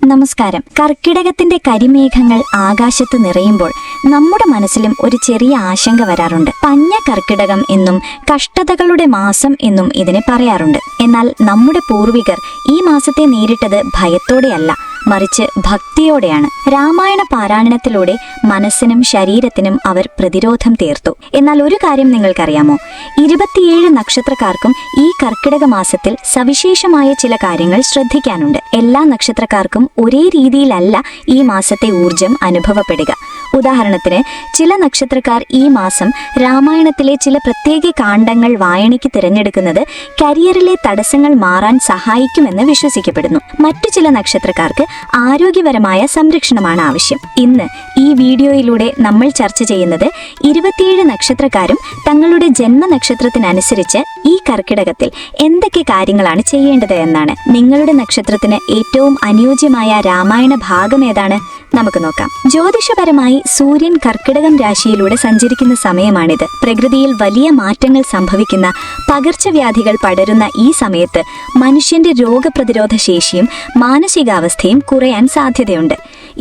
നമസ്കാരം. കർക്കിടകത്തിന്റെ കരിമേഘങ്ങൾ ആകാശത്ത് നിറയുമ്പോൾ നമ്മുടെ മനസ്സിലും ഒരു ചെറിയ ആശങ്ക വരാറുണ്ട്. പഞ്ഞ കർക്കിടകം എന്നും കഷ്ടതകളുടെ മാസം എന്നും ഇതിനെ പറയാറുണ്ട്. എന്നാൽ നമ്മുടെ പൂർവികർ ഈ മാസത്തെ നേരിട്ടത് ഭയത്തോടെയല്ല, മറിച്ച് ഭക്തിയോടെയാണ്. രാമായണ പാരായണത്തിലൂടെ മനസ്സിനും ശരീരത്തിനും അവർ പ്രതിരോധം തീർത്തു. എന്നാൽ ഒരു കാര്യം നിങ്ങൾക്കറിയാമോ? 27 നക്ഷത്രക്കാർക്കും ഈ കർക്കിടക മാസത്തിൽ സവിശേഷമായ ചില കാര്യങ്ങൾ ശ്രദ്ധിക്കാനുണ്ട്. എല്ലാ നക്ഷത്രക്കാർക്കും ഒരേ രീതിയിലല്ല ഈ മാസത്തെ ഊർജം അനുഭവപ്പെടുക. ഉദാഹരണത്തിന്, ചില നക്ഷത്രക്കാർ ഈ മാസം രാമായണത്തിലെ ചില പ്രത്യേക കാണ്ഡങ്ങൾ വായനയ്ക്ക് തിരഞ്ഞെടുക്കുന്നത് കരിയറിലെ തടസ്സങ്ങൾ മാറാൻ സഹായിക്കുമെന്ന് വിശ്വസിക്കപ്പെടുന്നു. മറ്റു ചില നക്ഷത്രക്കാർക്ക് ആരോഗ്യപരമായ സംരക്ഷണമാണ് ആവശ്യം. ഇന്ന് ഈ വീഡിയോയിലൂടെ നമ്മൾ ചർച്ച ചെയ്യുന്നത് 27 നക്ഷത്രക്കാരും തങ്ങളുടെ ജന്മനക്ഷത്രത്തിനനുസരിച്ച് ഈ കർക്കിടകത്തിൽ എന്തൊക്കെ കാര്യങ്ങളാണ് ചെയ്യേണ്ടത് എന്നാണ്. നിങ്ങളുടെ നക്ഷത്രത്തിന് ഏറ്റവും അനുയോജ്യമായ രാമായണ ഭാഗം ഏതാണ്? നമുക്ക് നോക്കാം. ജ്യോതിഷപരമായി സൂര്യൻ കർക്കിടകം രാശിയിലൂടെ സഞ്ചരിക്കുന്ന സമയമാണിത്. പ്രകൃതിയിൽ വലിയ മാറ്റങ്ങൾ സംഭവിക്കുന്ന, പകർച്ചവ്യാധികൾ പടരുന്ന ഈ സമയത്ത് മനുഷ്യന്റെ രോഗപ്രതിരോധ ശേഷിയും മാനസികാവസ്ഥയും കുറയാൻ സാധ്യതയുണ്ട്.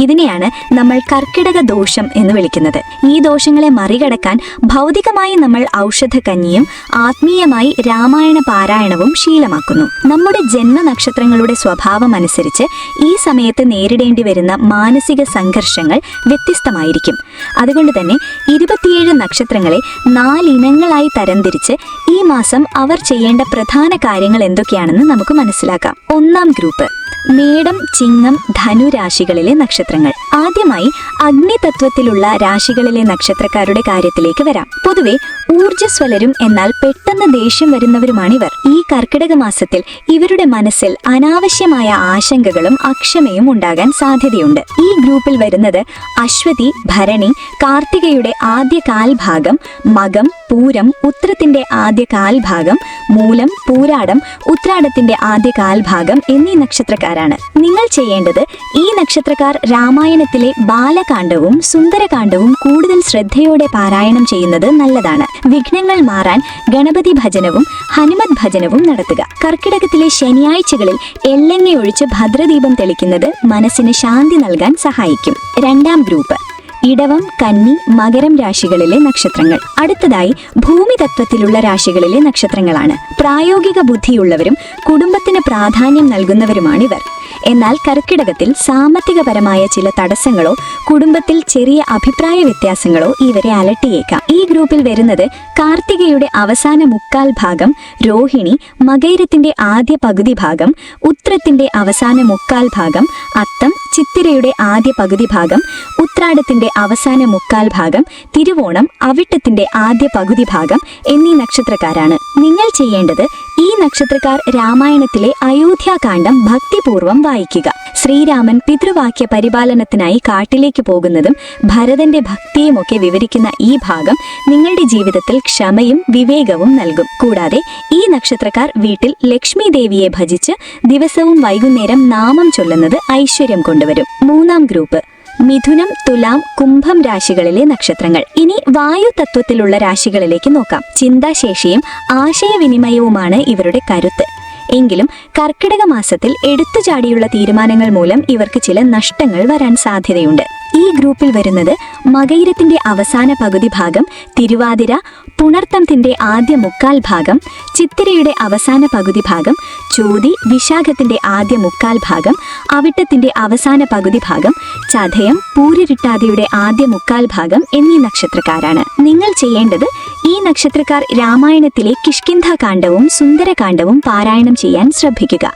ഇതിനെയാണ് നമ്മൾ കർക്കിടക ദോഷം എന്ന് വിളിക്കുന്നത്. ഈ ദോഷങ്ങളെ മറികടക്കാൻ ഭൗതികമായി നമ്മൾ ഔഷധക്കഞ്ഞിയും ആത്മീയമായി രാമായണ പാരായണവും ശീലമാക്കുന്നു. നമ്മുടെ ജന്മനക്ഷത്രങ്ങളുടെ സ്വഭാവം അനുസരിച്ച് ഈ സമയത്ത് നേരിടേണ്ടി വരുന്ന മാനസിക സംഘർഷങ്ങൾ വ്യത്യസ്തമായിരിക്കും. അതുകൊണ്ട് തന്നെ 27 നക്ഷത്രങ്ങളെ 4 ഇനങ്ങളായി തരംതിരിച്ച് ഈ മാസം അവർ ചെയ്യേണ്ട പ്രധാന കാര്യങ്ങൾ എന്തൊക്കെയാണെന്ന് നമുക്ക് മനസ്സിലാക്കാം. ഒന്നാം ഗ്രൂപ്പ്: മേടം, ചിങ്ങം, ധനു രാശികളിലെ നക്ഷത്രങ്ങൾ. ആദ്യമായി അഗ്നിതത്വത്തിലുള്ള രാശികളിലെ നക്ഷത്രക്കാരുടെ കാര്യത്തിലേക്ക് വരാം. പൊതുവെ ഊർജ്ജസ്വലരും എന്നാൽ പെട്ടെന്ന് ദേഷ്യം വരുന്നവരുമാണിവർ. ഈ കർക്കിടക മാസത്തിൽ ഇവരുടെ മനസ്സിൽ അനാവശ്യമായ ആശങ്കകളും അക്ഷമയും ഉണ്ടാകാൻ സാധ്യതയുണ്ട്. ഈ ഗ്രൂപ്പിൽ വരുന്നത് അശ്വതി, ഭരണി, കാർത്തികയുടെ ആദ്യ കാൽഭാഗം, മകം, പൂരം, ഉത്രത്തിന്റെ ആദ്യ കാൽഭാഗം, മൂലം, പൂരാടം, ഉത്രാടത്തിന്റെ ആദ്യ കാൽഭാഗം എന്നീ നക്ഷത്രക്കാരാണ്. നിങ്ങൾ ചെയ്യേണ്ടത് ഈ നക്ഷത്രക്കാർ രാമായണത്തിലെ ബാലകാണ്ഡവും സുന്ദരകാണ്ഡവും കൂടുതൽ ശ്രദ്ധയോടെ പാരായണം ചെയ്യുന്നത് നല്ലതാണ്. വിഘ്നങ്ങൾ മാറാൻ ഗണപതി ഭജനവും ഹനുമത് ഭജനവും നടത്തുക. കർക്കിടകത്തിലെ ശനിയാഴ്ചകളിൽ എള്ളെണ്ണയൊഴിച്ച് ഭദ്രദീപം തെളിക്കുന്നത് മനസ്സിന് ശാന്തി നൽകാൻ സഹായിക്കും. രണ്ടാം ഗ്രൂപ്പ്: ഇടവം, കന്നി, മകരം രാശികളിലെ നക്ഷത്രങ്ങൾ. അടുത്തതായി ഭൂമി തത്വത്തിലുള്ള രാശികളിലെ നക്ഷത്രങ്ങളാണ്. പ്രായോഗിക ബുദ്ധിയുള്ളവരും കുടുംബത്തിന് പ്രാധാന്യം നൽകുന്നവരുമാണിവർ. എന്നാൽ കർക്കിടകത്തിൽ സാമ്പത്തികപരമായ ചില തടസ്സങ്ങളോ കുടുംബത്തിൽ ചെറിയ അഭിപ്രായ വ്യത്യാസങ്ങളോ ഇവരെ അലട്ടിയേക്കാം. ഈ ഗ്രൂപ്പിൽ വരുന്നത് കാർത്തികയുടെ അവസാന മുക്കാൽ ഭാഗം, രോഹിണി, മകൈരത്തിന്റെ ആദ്യ പകുതി ഭാഗം, ഉത്രത്തിന്റെ അവസാന മുക്കാൽ ഭാഗം, അത്തം, ചിത്തിരയുടെ ആദ്യ പകുതി ഭാഗം, ഉത്രാടത്തിന്റെ അവസാന മുക്കാൽ ഭാഗം, തിരുവോണം, അവിട്ടത്തിന്റെ ആദ്യ പകുതി ഭാഗം എന്നീ നക്ഷത്രക്കാരാണ്. നിങ്ങൾ ചെയ്യേണ്ടത് ഈ നക്ഷത്രക്കാർ രാമായണത്തിലെ അയോധ്യാകാന്ഡം ഭക്തിപൂർവ്വം വായിക്കുക. ശ്രീരാമൻ പിതൃവാക്യ പരിപാലനത്തിനായി കാട്ടിലേക്ക് പോകുന്നതും ഭരതന്റെ ഭക്തിയുമൊക്കെ വിവരിക്കുന്ന ഈ ഭാഗം നിങ്ങളുടെ ജീവിതത്തിൽ ക്ഷമയും വിവേകവും നൽകും. കൂടാതെ ഈ നക്ഷത്രക്കാർ വീട്ടിൽ ലക്ഷ്മി ദേവിയെ ഭജിച്ച് ദിവസവും വൈകുന്നേരം നാമം ചൊല്ലുന്നത് ഐശ്വര്യം കൊണ്ടുവരും. മൂന്നാം ഗ്രൂപ്പ്: മിഥുനം, തുലാം, കുംഭം രാശികളിലെ നക്ഷത്രങ്ങൾ. ഇനി വായു തത്വത്തിലുള്ള രാശികളിലേക്ക് നോക്കാം. ചിന്താശേഷിയും ആശയവിനിമയവുമാണ് ഇവരുടെ കരുത്ത്. എങ്കിലും കർക്കിടക മാസത്തിൽ എടുത്തുചാടിയുള്ള തീരുമാനങ്ങൾ മൂലം ഇവർക്ക് ചില നഷ്ടങ്ങൾ വരാൻ സാധ്യതയുണ്ട്. ഈ ഗ്രൂപ്പിൽ വരുന്നത് മകൈരത്തിന്റെ അവസാന പകുതി ഭാഗം, തിരുവാതിര, പുണർത്തത്തിന്റെ ആദ്യ മുക്കാൽ ഭാഗം, ചിത്തിരയുടെ അവസാന പകുതി ഭാഗം, ചോതി, വിശാഖത്തിന്റെ ആദ്യ മുക്കാൽ ഭാഗം, അവിട്ടത്തിന്റെ അവസാന പകുതി ഭാഗം, ചതയം, പൂരിരുട്ടാതിയുടെ ആദ്യ മുക്കാൽ ഭാഗം എന്നീ നക്ഷത്രക്കാരാണ്. നിങ്ങൾ ചെയ്യേണ്ടത് ഈ നക്ഷത്രക്കാർ രാമായണത്തിലെ കിഷ്കിന്ധാകാന്ഡവും സുന്ദരകാന്ഡവും പാരായണം ചെയ്യാൻ ശ്രദ്ധിക്കുക.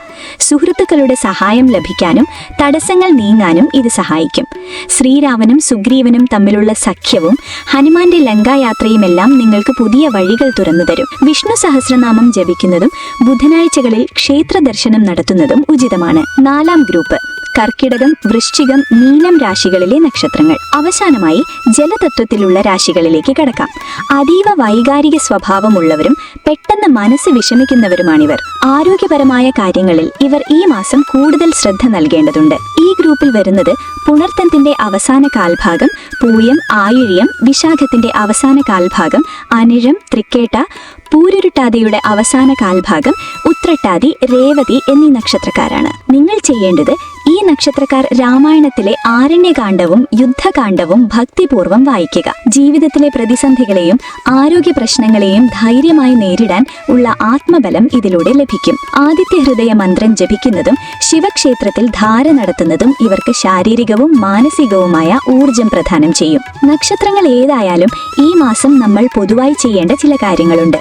സുഹൃത്തുക്കളുടെ സഹായം ലഭിക്കാനും തടസ്സങ്ങൾ നീങ്ങാനും ഇത് സഹായിക്കും. ശ്രീരാമനും സുഗ്രീവനും തമ്മിലുള്ള സഖ്യവും ഹനുമാന്റെ ലങ്കായാത്രയുമെല്ലാം നിങ്ങൾക്ക് പുതിയ വഴികൾ തുറന്നുതരും. വിഷ്ണു സഹസ്രനാമം ജപിക്കുന്നതും ബുധനാഴ്ചകളിൽ ക്ഷേത്ര ദർശനം നടത്തുന്നതും ഉചിതമാണ്. നാലാം ഗ്രൂപ്പ്: കർക്കിടകം, വൃശ്ചികം, മീനം രാശികളിലെ നക്ഷത്രങ്ങൾ. അവസാനമായി ജലതത്വത്തിലുള്ള രാശികളിലേക്ക് കടക്കാം. അതീവ വൈകാരിക സ്വഭാവമുള്ളവരും പെട്ടെന്ന് മനസ്സ് വിഷമിക്കുന്നവരുമാണിവർ. ആരോഗ്യപരമായ കാര്യങ്ങളിൽ ഇവർ ഈ മാസം കൂടുതൽ ശ്രദ്ധ നൽകേണ്ടതുണ്ട്. ഈ ഗ്രൂപ്പിൽ വരുന്നത് പുണർത്തത്തിന്റെ അവസാന കാൽഭാഗം, പൂയം, ആയില്യം, വിശാഖത്തിന്റെ അവസാന കാൽഭാഗം, അനിഴം, തൃക്കേട്ട, പൂരുരുട്ടാതിയുടെ അവസാന കാൽഭാഗം, ഉത്രട്ടാതി, രേവതി എന്നീ നക്ഷത്രക്കാരാണ്. നിങ്ങൾ ചെയ്യേണ്ടത് ഈ നക്ഷത്രക്കാർ രാമായണത്തിലെ ആരണ്യകാണ്ഡവും യുദ്ധകാണ്ഡവും ഭക്തിപൂർവ്വം വായിക്കുക. ജീവിതത്തിലെ പ്രതിസന്ധികളെയും ആരോഗ്യ പ്രശ്നങ്ങളെയും ധൈര്യമായി നേരിടാൻ ഉള്ള ആത്മബലം ഇതിലൂടെ ലഭിക്കും. ആദിത്യ ഹൃദയ മന്ത്രം ജപിക്കുന്നതും ശിവക്ഷേത്രത്തിൽ ധാര നടത്തുന്നതും ഇവർക്ക് ശാരീരികവും മാനസികവുമായ ഊർജം പ്രദാനം ചെയ്യും. നക്ഷത്രങ്ങൾ ഏതായാലും ഈ മാസം നമ്മൾ പൊതുവായി ചെയ്യേണ്ട ചില കാര്യങ്ങളുണ്ട്.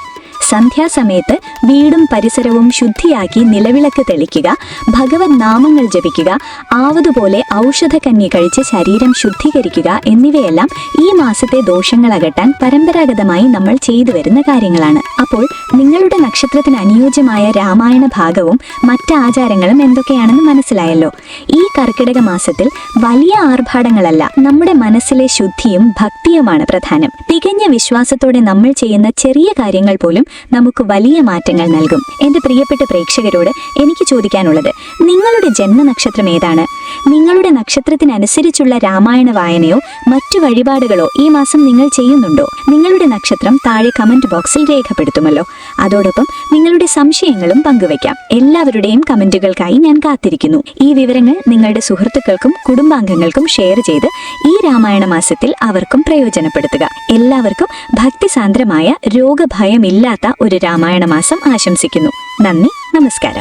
സന്ധ്യാസമയത്ത് വീടും പരിസരവും ശുദ്ധിയാക്കി നിലവിളക്ക് തെളിക്കുക, ഭഗവത് നാമങ്ങൾ ജപിക്കുക, ആവതുപോലെ ഔഷധകന്നി കഴിച്ച് ശരീരം ശുദ്ധീകരിക്കുക എന്നിവയെല്ലാം ഈ മാസത്തെ ദോഷങ്ങൾ അകറ്റാൻ പരമ്പരാഗതമായി നമ്മൾ ചെയ്തു വരുന്ന കാര്യങ്ങളാണ്. അപ്പോൾ നിങ്ങളുടെ നക്ഷത്രത്തിന് അനുയോജ്യമായ രാമായണ ഭാഗവും മറ്റ് ആചാരങ്ങളും എന്തൊക്കെയാണെന്ന് മനസ്സിലായല്ലോ. ഈ കർക്കിടക മാസത്തിൽ വലിയ ആർഭാടങ്ങളല്ല, നമ്മുടെ മനസ്സിലെ ശുദ്ധിയും ഭക്തിയുമാണ് പ്രധാനം. തികഞ്ഞ വിശ്വാസത്തോടെ നമ്മൾ ചെയ്യുന്ന ചെറിയ കാര്യങ്ങൾ പോലും നമുക്ക് വലിയ മാറ്റങ്ങൾ നൽകും. എന്റെ പ്രിയപ്പെട്ട പ്രേക്ഷകരോട് എനിക്ക് ചോദിക്കാനുള്ളത്, നിങ്ങളുടെ ജന്മനക്ഷത്രം ഏതാണ്? നിങ്ങളുടെ നക്ഷത്രത്തിനനുസരിച്ചുള്ള രാമായണ വായനയോ മറ്റു വഴിപാടുകളോ ഈ മാസം നിങ്ങൾ ചെയ്യുന്നുണ്ടോ? നിങ്ങളുടെ നക്ഷത്രം താഴെ കമന്റ് ബോക്സിൽ രേഖപ്പെടുത്തുമല്ലോ. അതോടൊപ്പം നിങ്ങളുടെ സംശയങ്ങളും പങ്കുവയ്ക്കാം. എല്ലാവരുടെയും കമന്റുകൾക്കായി ഞാൻ കാത്തിരിക്കുന്നു. ഈ വിവരങ്ങൾ നിങ്ങളുടെ സുഹൃത്തുക്കൾക്കും കുടുംബാംഗങ്ങൾക്കും ഷെയർ ചെയ്ത് ഈ രാമായണ മാസത്തിൽ അവർക്കും പ്രയോജനപ്പെടുത്തുക. എല്ലാവർക്കും ഭക്തിസാന്ദ്രമായ രോഗഭയമില്ലാത്ത ഒരു രാമായണ മാസം ആശംസിക്കുന്നു. നന്ദി, നമസ്കാരം.